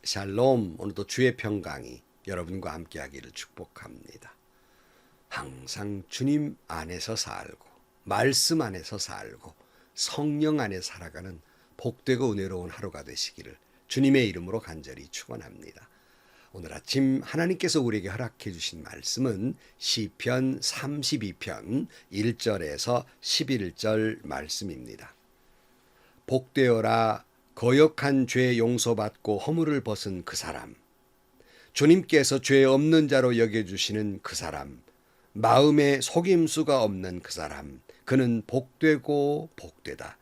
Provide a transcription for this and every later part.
샬롬. 오늘도 주의 평강이 여러분과 함께하기를 축복합니다. 항상 주님 안에서 살고 말씀 안에서 살고 성령 안에 살아가는 복되고 은혜로운 하루가 되시기를 주님의 이름으로 간절히 축원합니다. 오늘 아침 하나님께서 우리에게 허락해 주신 말씀은 시편 32편 1절에서 11절 말씀입니다. 복되어라 거역한 죄 용서받고 허물을 벗은 그 사람, 주님께서 죄 없는 자로 여겨주시는 그 사람, 마음에 속임수가 없는 그 사람, 그는 복되고 복되다.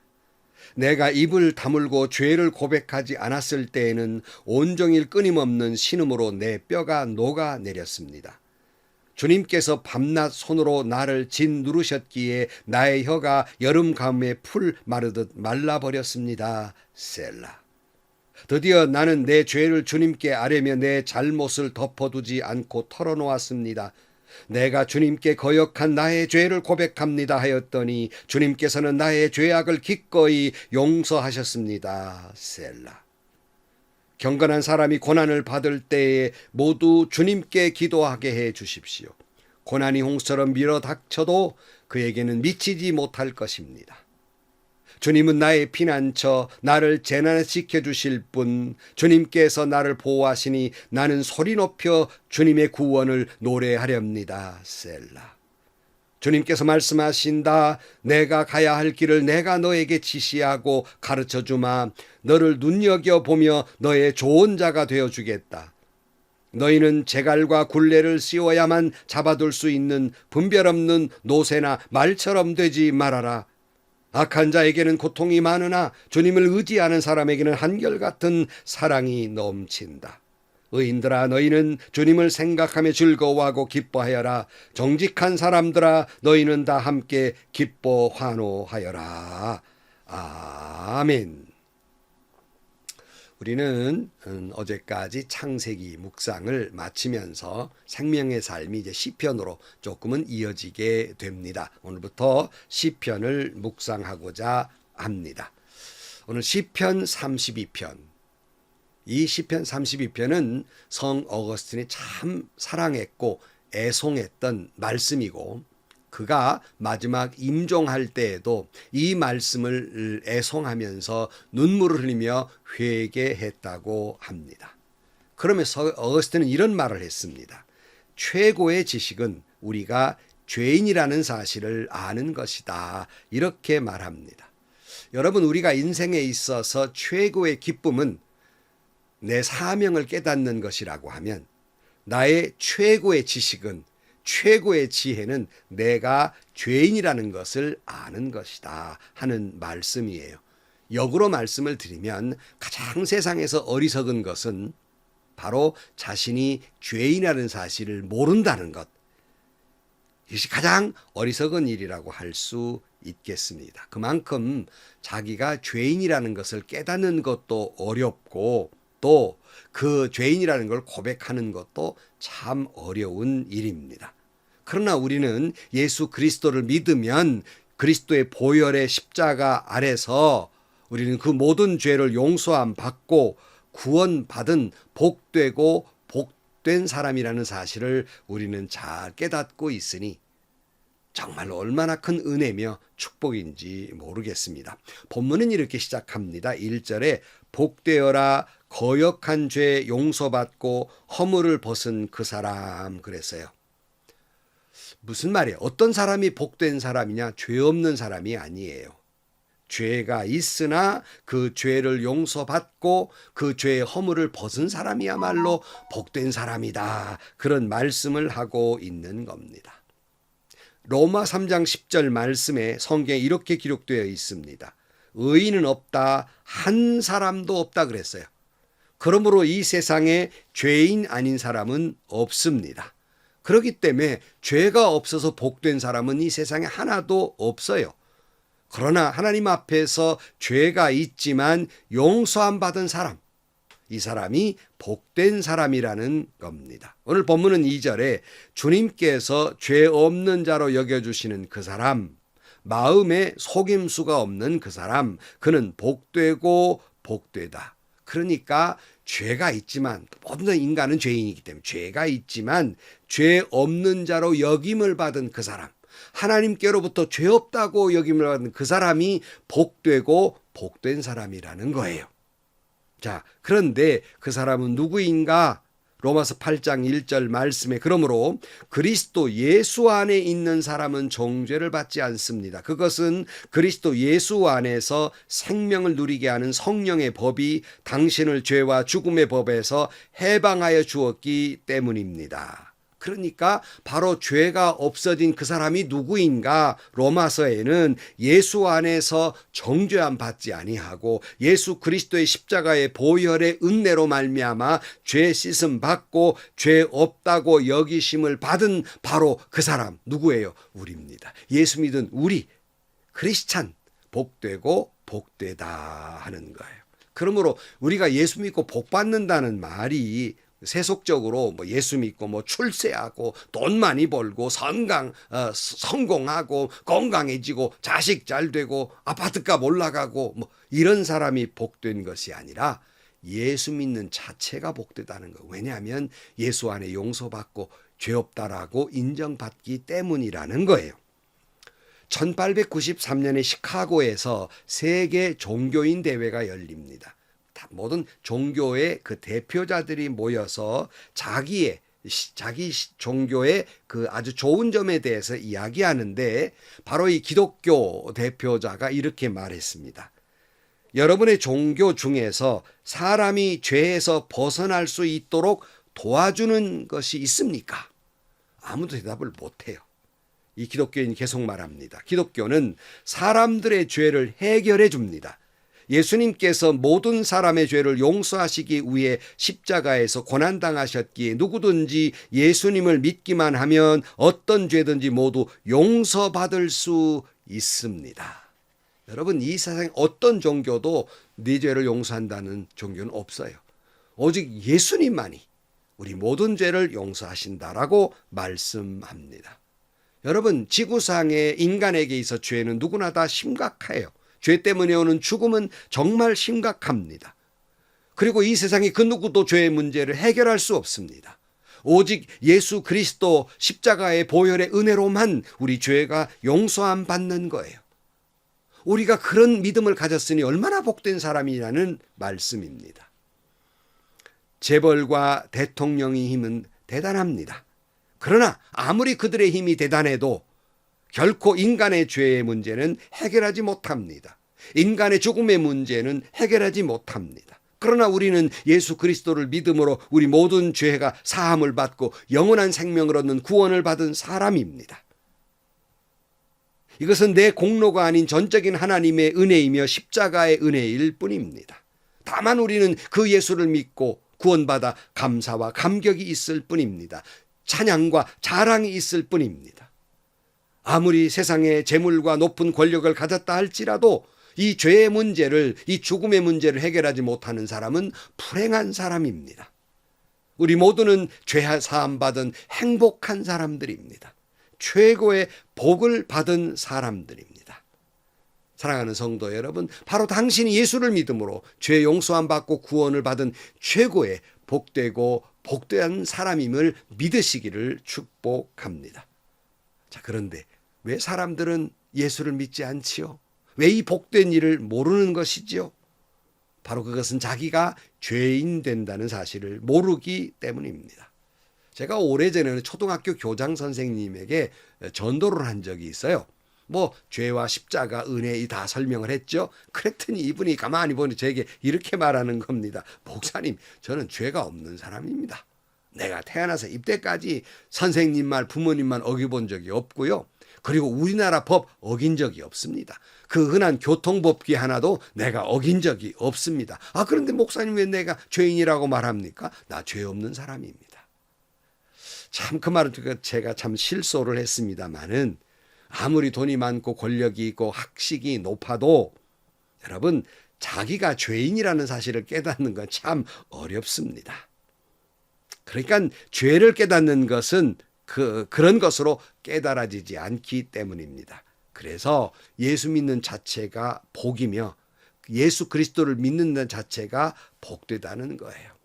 내가 입을 다물고 죄를 고백하지 않았을 때에는 온종일 끊임없는 신음으로 내 뼈가 녹아내렸습니다. 주님께서 밤낮 손으로 나를 짓누르셨기에 나의 혀가 여름 가뭄에 풀 마르듯 말라버렸습니다. 셀라. 드디어 나는 내 죄를 주님께 아뢰며 내 잘못을 덮어두지 않고 털어놓았습니다. 내가 주님께 거역한 나의 죄를 고백합니다 하였더니 주님께서는 나의 죄악을 기꺼이 용서하셨습니다. 셀라. 경건한 사람이 고난을 받을 때에 모두 주님께 기도하게 해 주십시오. 고난이 홍수처럼 밀어 닥쳐도 그에게는 미치지 못할 것입니다. 주님은 나의 피난처, 나를 재난에서 지켜주실 분, 주님께서 나를 보호하시니 나는 소리 높여 주님의 구원을 노래하렵니다. 셀라. 주님께서 말씀하신다. 내가 가야 할 길을 내가 너에게 지시하고 가르쳐주마. 너를 눈여겨보며 너의 좋은 자가 되어주겠다. 너희는 제갈과 굴레를 씌워야만 잡아둘 수 있는 분별 없는 노새나 말처럼 되지 말아라. 악한 자에게는 고통이 많으나 주님을 의지하는 사람에게는 한결같은 사랑이 넘친다. 의인들아 너희는 주님을 생각하며 즐거워하고 기뻐하여라. 정직한 사람들아 너희는 다 함께 기뻐 환호하여라. 아멘. 우리는 어제까지 창세기 묵상을 마치면서 생명의 삶이 이제 시편으로 조금은 이어지게 됩니다. 오늘부터 시편을 묵상하고자 합니다. 오늘 시편 32편. 이 시편 32편은 성 어거스틴이 참 사랑했고 애송했던 말씀이고 그가 마지막 임종할 때에도 이 말씀을 애송하면서 눈물을 흘리며 회개했다고 합니다. 그러면서 어거스틴은 이런 말을 했습니다. 최고의 지식은 우리가 죄인이라는 사실을 아는 것이다. 이렇게 말합니다. 여러분, 우리가 인생에 있어서 최고의 기쁨은 내 사명을 깨닫는 것이라고 하면 나의 최고의 지식은 최고의 지혜는 내가 죄인이라는 것을 아는 것이다 하는 말씀이에요. 역으로 말씀을 드리면 가장 세상에서 어리석은 것은 바로 자신이 죄인이라는 사실을 모른다는 것. 이것이 가장 어리석은 일이라고 할 수 있겠습니다. 그만큼 자기가 죄인이라는 것을 깨닫는 것도 어렵고 또 그 죄인이라는 걸 고백하는 것도 참 어려운 일입니다. 그러나 우리는 예수 그리스도를 믿으면 그리스도의 보혈의 십자가 아래서 우리는 그 모든 죄를 용서함 받고 구원받은 복되고 복된 사람이라는 사실을 우리는 잘 깨닫고 있으니 정말 얼마나 큰 은혜며 축복인지 모르겠습니다. 본문은 이렇게 시작합니다. 1절에 복되어라 거역한 죄 용서받고 허물을 벗은 그 사람 그랬어요. 무슨 말이에요? 어떤 사람이 복된 사람이냐? 죄 없는 사람이 아니에요. 죄가 있으나 그 죄를 용서받고 그 죄의 허물을 벗은 사람이야말로 복된 사람이다. 그런 말씀을 하고 있는 겁니다. 로마 3장 10절 말씀에 성경에 이렇게 기록되어 있습니다. 의인은 없다. 한 사람도 없다 그랬어요. 그러므로 이 세상에 죄인 아닌 사람은 없습니다. 그렇기 때문에 죄가 없어서 복된 사람은 이 세상에 하나도 없어요. 그러나 하나님 앞에서 죄가 있지만 용서함 받은 사람, 이 사람이 복된 사람이라는 겁니다. 오늘 본문은 2절에 주님께서 죄 없는 자로 여겨주시는 그 사람, 마음에 속임수가 없는 그 사람, 그는 복되고 복되다. 그러니까 죄가 있지만 모든 인간은 죄인이기 때문에 죄가 있지만 죄 없는 자로 여김을 받은 그 사람, 하나님께로부터 죄 없다고 여김을 받은 그 사람이 복되고 복된 사람이라는 거예요. 자, 그런데 그 사람은 누구인가? 로마서 8장 1절 말씀에 그러므로 그리스도 예수 안에 있는 사람은 정죄를 받지 않습니다. 그것은 그리스도 예수 안에서 생명을 누리게 하는 성령의 법이 당신을 죄와 죽음의 법에서 해방하여 주었기 때문입니다. 그러니까 바로 죄가 없어진 그 사람이 누구인가? 로마서에는 예수 안에서 정죄함 받지 아니하고 예수 그리스도의 십자가의 보혈의 은혜로 말미암아 죄 씻음 받고 죄 없다고 여기심을 받은 바로 그 사람 누구예요? 우리입니다. 예수 믿은 우리 크리스찬 복되고 복되다 하는 거예요. 그러므로 우리가 예수 믿고 복 받는다는 말이 세속적으로 예수 믿고 출세하고 돈 많이 벌고 성공하고 건강해지고 자식 잘 되고 아파트값 올라가고 이런 사람이 복된 것이 아니라 예수 믿는 자체가 복되다는 거. 왜냐하면 예수 안에 용서받고 죄 없다라고 인정받기 때문이라는 거예요. 1893년에 시카고에서 세계 종교인 대회가 열립니다. 모든 종교의 그 대표자들이 모여서 자기 종교의 그 아주 좋은 점에 대해서 이야기하는데 바로 이 기독교 대표자가 이렇게 말했습니다. 여러분의 종교 중에서 사람이 죄에서 벗어날 수 있도록 도와주는 것이 있습니까? 아무도 대답을 못해요. 이 기독교인이 계속 말합니다. 기독교는 사람들의 죄를 해결해 줍니다. 예수님께서 모든 사람의 죄를 용서하시기 위해 십자가에서 고난당하셨기에 누구든지 예수님을 믿기만 하면 어떤 죄든지 모두 용서받을 수 있습니다. 여러분, 이 세상에 어떤 종교도 네 죄를 용서한다는 종교는 없어요. 오직 예수님만이 우리 모든 죄를 용서하신다라고 말씀합니다. 여러분, 지구상의 인간에게 있어 죄는 누구나 다 심각해요. 죄 때문에 오는 죽음은 정말 심각합니다. 그리고 이 세상에 그 누구도 죄의 문제를 해결할 수 없습니다. 오직 예수 그리스도 십자가의 보혈의 은혜로만 우리 죄가 용서함 받는 거예요. 우리가 그런 믿음을 가졌으니 얼마나 복된 사람이라는 말씀입니다. 재벌과 대통령의 힘은 대단합니다. 그러나 아무리 그들의 힘이 대단해도 결코 인간의 죄의 문제는 해결하지 못합니다. 인간의 죽음의 문제는 해결하지 못합니다. 그러나 우리는 예수 그리스도를 믿음으로 우리 모든 죄가 사함을 받고 영원한 생명을 얻는 구원을 받은 사람입니다. 이것은 내 공로가 아닌 전적인 하나님의 은혜이며 십자가의 은혜일 뿐입니다. 다만 우리는 그 예수를 믿고 구원받아 감사와 감격이 있을 뿐입니다. 찬양과 자랑이 있을 뿐입니다. 아무리 세상에 재물과 높은 권력을 가졌다 할지라도 이 죄의 문제를, 이 죽음의 문제를 해결하지 못하는 사람은 불행한 사람입니다. 우리 모두는 죄 사함 받은 행복한 사람들입니다. 최고의 복을 받은 사람들입니다. 사랑하는 성도 여러분, 바로 당신이 예수를 믿음으로 죄 용서함 받고 구원을 받은 최고의 복되고 복된 사람임을 믿으시기를 축복합니다. 자, 그런데 왜 사람들은 예수를 믿지 않지요? 왜 이 복된 일을 모르는 것이지요? 바로 그것은 자기가 죄인 된다는 사실을 모르기 때문입니다. 제가 오래전에는 초등학교 교장 선생님에게 전도를 한 적이 있어요. 죄와 십자가, 은혜 다 설명을 했죠. 그랬더니 이분이 가만히 보니 저에게 이렇게 말하는 겁니다. 목사님, 저는 죄가 없는 사람입니다. 내가 태어나서 입대까지 선생님 말, 부모님 말 어겨본 적이 없고요. 그리고 우리나라 법 어긴 적이 없습니다. 그 흔한 교통법규 하나도 내가 어긴 적이 없습니다. 그런데 목사님 왜 내가 죄인이라고 말합니까? 나 죄 없는 사람입니다. 참 그 말을 듣고 제가 참 실소를 했습니다마는 아무리 돈이 많고 권력이 있고 학식이 높아도 여러분 자기가 죄인이라는 사실을 깨닫는 건 참 어렵습니다. 그러니까 죄를 깨닫는 것은 그런 것으로 깨달아지지 않기 때문입니다. 그래서 예수 믿는 자체가 복이며 예수 그리스도를 믿는 자체가 복되다는 거예요.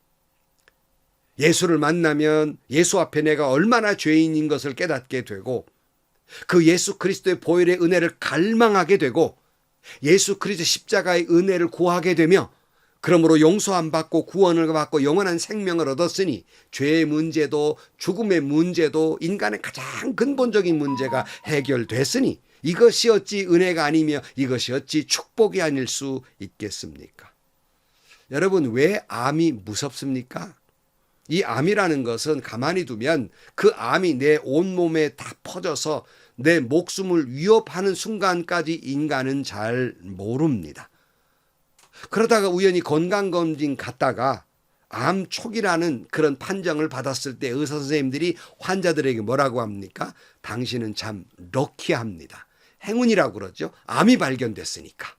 예수를 만나면 예수 앞에 내가 얼마나 죄인인 것을 깨닫게 되고 그 예수 그리스도의 보혈의 은혜를 갈망하게 되고 예수 그리스도 십자가의 은혜를 구하게 되며 그러므로 용서함 받고 구원을 받고 영원한 생명을 얻었으니 죄의 문제도 죽음의 문제도 인간의 가장 근본적인 문제가 해결됐으니 이것이 어찌 은혜가 아니며 이것이 어찌 축복이 아닐 수 있겠습니까? 여러분, 왜 암이 무섭습니까? 이 암이라는 것은 가만히 두면 그 암이 내 온몸에 다 퍼져서 내 목숨을 위협하는 순간까지 인간은 잘 모릅니다. 그러다가 우연히 건강검진 갔다가 암 초기라는 그런 판정을 받았을 때 의사 선생님들이 환자들에게 뭐라고 합니까? 당신은 참 럭키합니다. 행운이라고 그러죠. 암이 발견됐으니까.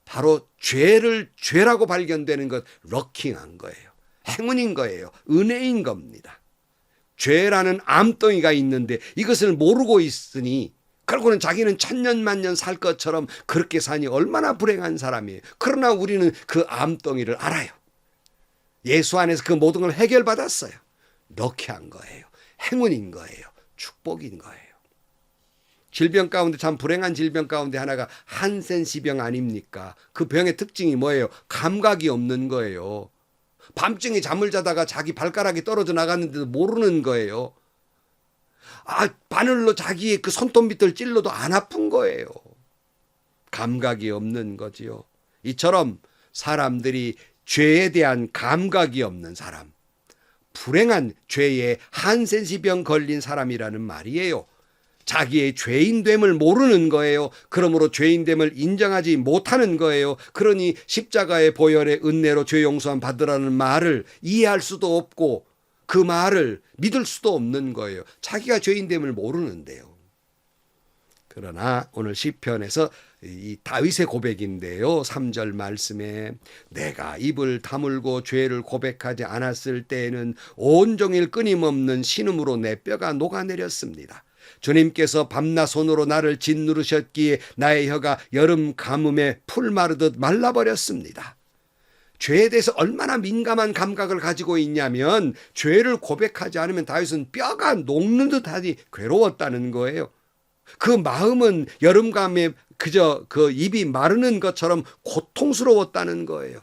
바로 죄라고 발견되는 것 럭키한 거예요. 행운인 거예요. 은혜인 겁니다. 죄라는 암덩이가 있는데 이것을 모르고 있으니 결국은 자기는 천년만년 살 것처럼 그렇게 사니 얼마나 불행한 사람이에요. 그러나 우리는 그 암덩이를 알아요. 예수 안에서 그 모든 걸 해결받았어요. 럭키한 거예요. 행운인 거예요. 축복인 거예요. 질병 가운데 참 불행한 질병 가운데 하나가 한센시병 아닙니까? 그 병의 특징이 뭐예요? 감각이 없는 거예요. 밤중에 잠을 자다가 자기 발가락이 떨어져 나갔는데도 모르는 거예요. 바늘로 자기의 그 손톱 밑을 찔러도 안 아픈 거예요. 감각이 없는 거지요. 이처럼 사람들이 죄에 대한 감각이 없는 사람, 불행한 죄에 한센시병 걸린 사람이라는 말이에요. 자기의 죄인됨을 모르는 거예요. 그러므로 죄인됨을 인정하지 못하는 거예요. 그러니 십자가의 보혈의 은혜로 죄 용서함 받으라는 말을 이해할 수도 없고 그 말을 믿을 수도 없는 거예요. 자기가 죄인됨을 모르는데요. 그러나 오늘 시편에서 이 다윗의 고백인데요. 3절 말씀에 내가 입을 다물고 죄를 고백하지 않았을 때에는 온종일 끊임없는 신음으로 내 뼈가 녹아내렸습니다. 주님께서 밤낮 손으로 나를 짓누르셨기에 나의 혀가 여름 가뭄에 풀 마르듯 말라버렸습니다. 죄에 대해서 얼마나 민감한 감각을 가지고 있냐면 죄를 고백하지 않으면 다윗은 뼈가 녹는 듯하니 괴로웠다는 거예요. 그 마음은 여름감에 그저 그 입이 마르는 것처럼 고통스러웠다는 거예요.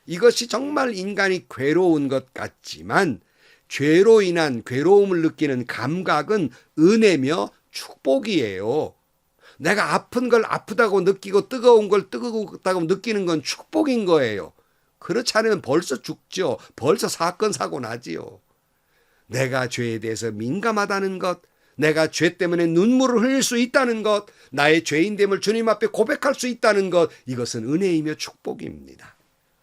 이것이 정말 인간이 괴로운 것 같지만 죄로 인한 괴로움을 느끼는 감각은 은혜며 축복이에요. 내가 아픈 걸 아프다고 느끼고 뜨거운 걸 뜨겁다고 느끼는 건 축복인 거예요. 그렇지 않으면 벌써 죽죠. 벌써 사건 사고 나지요. 내가 죄에 대해서 민감하다는 것, 내가 죄 때문에 눈물을 흘릴 수 있다는 것, 나의 죄인됨을 주님 앞에 고백할 수 있다는 것, 이것은 은혜이며 축복입니다.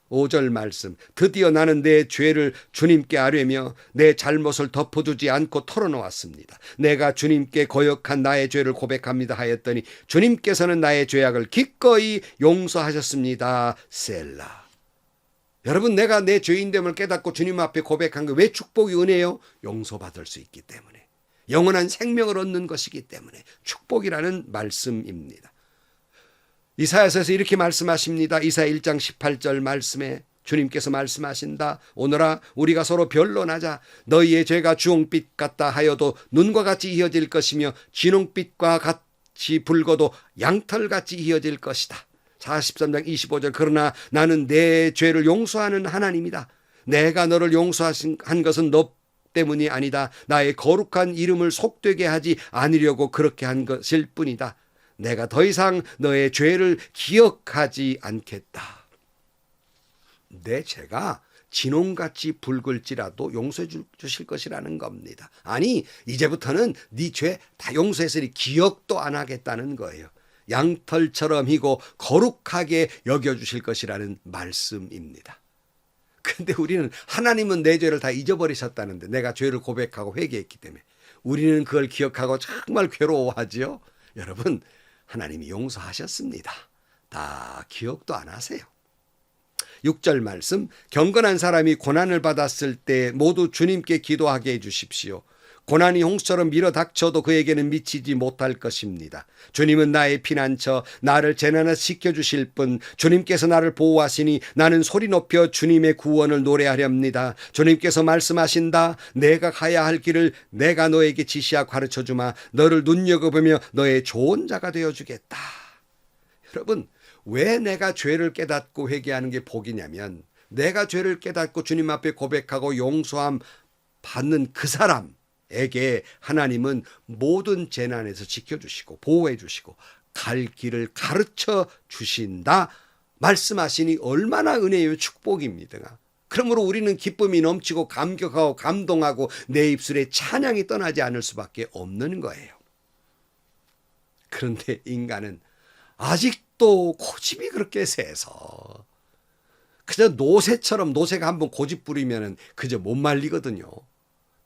5절 말씀, 드디어 나는 내 죄를 주님께 아뢰며 내 잘못을 덮어두지 않고 털어놓았습니다. 내가 주님께 거역한 나의 죄를 고백합니다 하였더니 주님께서는 나의 죄악을 기꺼이 용서하셨습니다. 셀라. 여러분, 내가 내 죄인됨을 깨닫고 주님 앞에 고백한 게 왜 축복이 은혜요? 용서받을 수 있기 때문에, 영원한 생명을 얻는 것이기 때문에 축복이라는 말씀입니다. 이사야서에서 이렇게 말씀하십니다. 이사야 1장 18절 말씀에 주님께서 말씀하신다. 오늘아 우리가 서로 변론하자. 너희의 죄가 주홍빛 같다 하여도 눈과 같이 이어질 것이며 진홍빛과 같이 붉어도 양털같이 이어질 것이다. 43장 25절 그러나 나는 내 죄를 용서하는 하나님이다. 내가 너를 용서한 것은 너 때문이 아니다. 나의 거룩한 이름을 속되게 하지 않으려고 그렇게 한 것일 뿐이다. 내가 더 이상 너의 죄를 기억하지 않겠다. 내 죄가 진홍같이 붉을지라도 용서해 주실 것이라는 겁니다. 아니, 이제부터는 네 죄 다 용서했으니 기억도 안 하겠다는 거예요. 양털처럼 희고 거룩하게 여겨주실 것이라는 말씀입니다. 근데 우리는 하나님은 내 죄를 다 잊어버리셨다는데, 내가 죄를 고백하고 회개했기 때문에 우리는 그걸 기억하고 정말 괴로워하지요. 여러분, 하나님이 용서하셨습니다. 다 기억도 안 하세요. 6절 말씀, 경건한 사람이 고난을 받았을 때 모두 주님께 기도하게 해 주십시오. 고난이 홍수처럼 밀어닥쳐도 그에게는 미치지 못할 것입니다. 주님은 나의 피난처, 나를 재난에서 지켜주실 분, 주님께서 나를 보호하시니 나는 소리 높여 주님의 구원을 노래하렵니다. 주님께서 말씀하신다. 내가 가야 할 길을 내가 너에게 지시하고 가르쳐주마. 너를 눈여겨보며 너의 좋은 자가 되어주겠다. 여러분, 왜 내가 죄를 깨닫고 회개하는 게 복이냐면, 내가 죄를 깨닫고 주님 앞에 고백하고 용서함 받는 그 사람에게 하나님은 모든 재난에서 지켜주시고 보호해 주시고 갈 길을 가르쳐 주신다 말씀하시니 얼마나 은혜의 축복입니다. 그러므로 우리는 기쁨이 넘치고 감격하고 감동하고 내 입술에 찬양이 떠나지 않을 수밖에 없는 거예요. 그런데 인간은 아직도 고집이 그렇게 세서 그저 노새가 한번 고집 부리면 그저 못 말리거든요.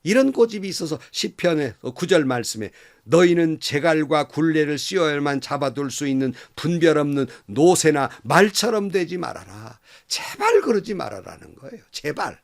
이런 고집이 있어서 시편의 9절 말씀에 너희는 제갈과 굴레를 씌워야만 잡아둘 수 있는 분별 없는 노새나 말처럼 되지 말아라. 제발 그러지 말아라는 거예요. 제발.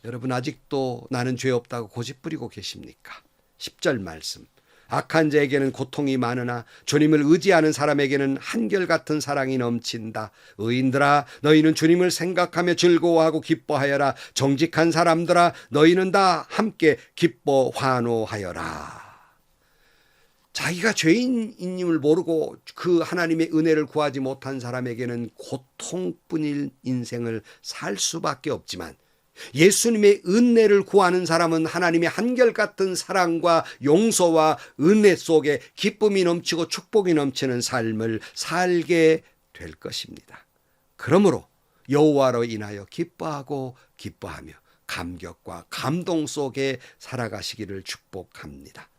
여러분 아직도 나는 죄 없다고 고집 부리고 계십니까? 10절 말씀. 악한 자에게는 고통이 많으나 주님을 의지하는 사람에게는 한결같은 사랑이 넘친다. 의인들아 너희는 주님을 생각하며 즐거워하고 기뻐하여라. 정직한 사람들아 너희는 다 함께 기뻐 환호하여라. 자기가 죄인임을 모르고 그 하나님의 은혜를 구하지 못한 사람에게는 고통뿐인 인생을 살 수밖에 없지만 예수님의 은혜를 구하는 사람은 하나님의 한결같은 사랑과 용서와 은혜 속에 기쁨이 넘치고 축복이 넘치는 삶을 살게 될 것입니다. 그러므로 여호와로 인하여 기뻐하고 기뻐하며 감격과 감동 속에 살아가시기를 축복합니다.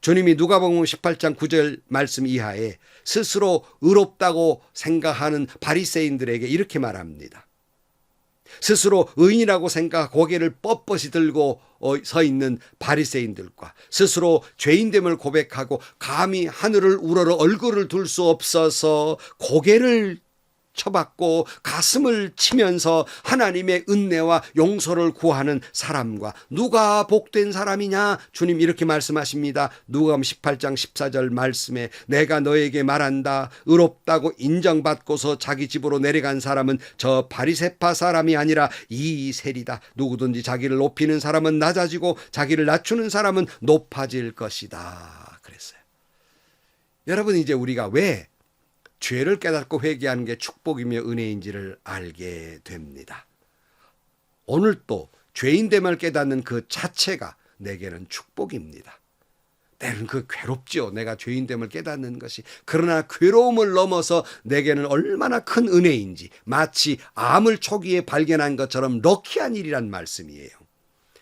주님이 누가복음 18장 9절 말씀 이하에 스스로 의롭다고 생각하는 바리새인들에게 이렇게 말합니다. 스스로 의인이라고 생각하고 고개를 뻣뻣이 들고 서 있는 바리새인들과 스스로 죄인됨을 고백하고 감히 하늘을 우러러 얼굴을 둘 수 없어서 고개를 쳐받고 가슴을 치면서 하나님의 은혜와 용서를 구하는 사람과 누가 복된 사람이냐? 주님 이렇게 말씀하십니다. 누가복음 18장 14절 말씀에 내가 너에게 말한다. 의롭다고 인정받고서 자기 집으로 내려간 사람은 저 바리새파 사람이 아니라 이세리다. 누구든지 자기를 높이는 사람은 낮아지고 자기를 낮추는 사람은 높아질 것이다. 그랬어요. 여러분 이제 우리가 왜 죄를 깨닫고 회개하는 게 축복이며 은혜인지를 알게 됩니다. 오늘 또 죄인됨을 깨닫는 그 자체가 내게는 축복입니다. 때로는 그 괴롭죠. 내가 죄인됨을 깨닫는 것이. 그러나 괴로움을 넘어서 내게는 얼마나 큰 은혜인지 마치 암을 초기에 발견한 것처럼 럭키한 일이란 말씀이에요.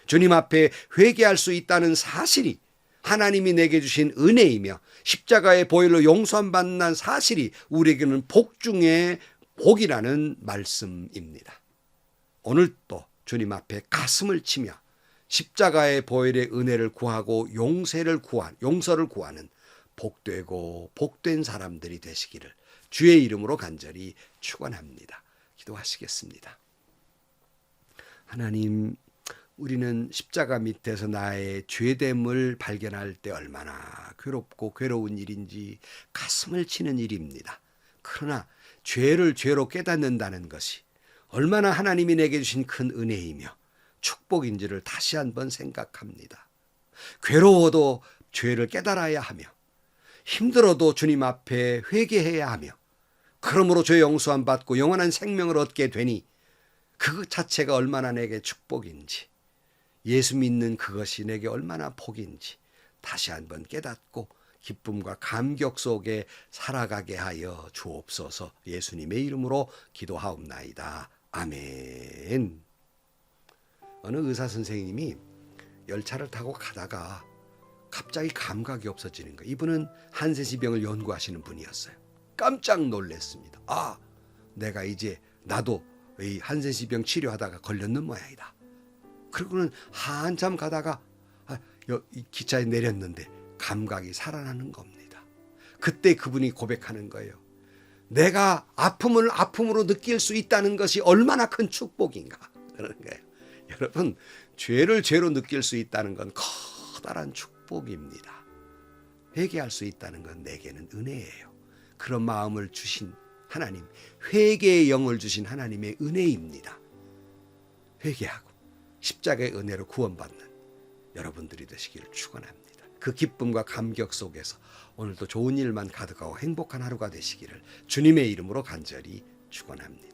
주님 앞에 회개할 수 있다는 사실이 하나님이 내게 주신 은혜이며 십자가의 보혈로 용서함 받는 사실이 우리에게는 복 중에 복이라는 말씀입니다. 오늘 또 주님 앞에 가슴을 치며 십자가의 보혈의 은혜를 구하고 용서를 구하는 복되고 복된 사람들이 되시기를 주의 이름으로 간절히 축원합니다. 기도하시겠습니다. 하나님, 우리는 십자가 밑에서 나의 죄됨을 발견할 때 얼마나 괴롭고 괴로운 일인지 가슴을 치는 일입니다. 그러나 죄를 죄로 깨닫는다는 것이 얼마나 하나님이 내게 주신 큰 은혜이며 축복인지를 다시 한번 생각합니다. 괴로워도 죄를 깨달아야 하며 힘들어도 주님 앞에 회개해야 하며 그러므로 죄 용서함 받고 영원한 생명을 얻게 되니 그 자체가 얼마나 내게 축복인지 예수 믿는 그것이 내게 얼마나 복인지 다시 한번 깨닫고 기쁨과 감격 속에 살아가게 하여 주옵소서. 예수님의 이름으로 기도하옵나이다. 아멘. 어느 의사 선생님이 열차를 타고 가다가 갑자기 감각이 없어지는 거예요. 이분은 한센시병을 연구하시는 분이었어요. 깜짝 놀랐습니다. 아, 내가 이제 나도 이 한센시병 치료하다가 걸렸는 모양이다. 그리고는 한참 가다가 이 기차에 내렸는데 감각이 살아나는 겁니다. 그때 그분이 고백하는 거예요. 내가 아픔을 아픔으로 느낄 수 있다는 것이 얼마나 큰 축복인가. 그러는 거예요. 여러분, 죄를 죄로 느낄 수 있다는 건 커다란 축복입니다. 회개할 수 있다는 건 내게는 은혜예요. 그런 마음을 주신 하나님, 회개의 영을 주신 하나님의 은혜입니다. 회개하고 십자가의 은혜로 구원받는 여러분들이 되시기를 축원합니다. 그 기쁨과 감격 속에서 오늘도 좋은 일만 가득하고 행복한 하루가 되시기를 주님의 이름으로 간절히 축원합니다.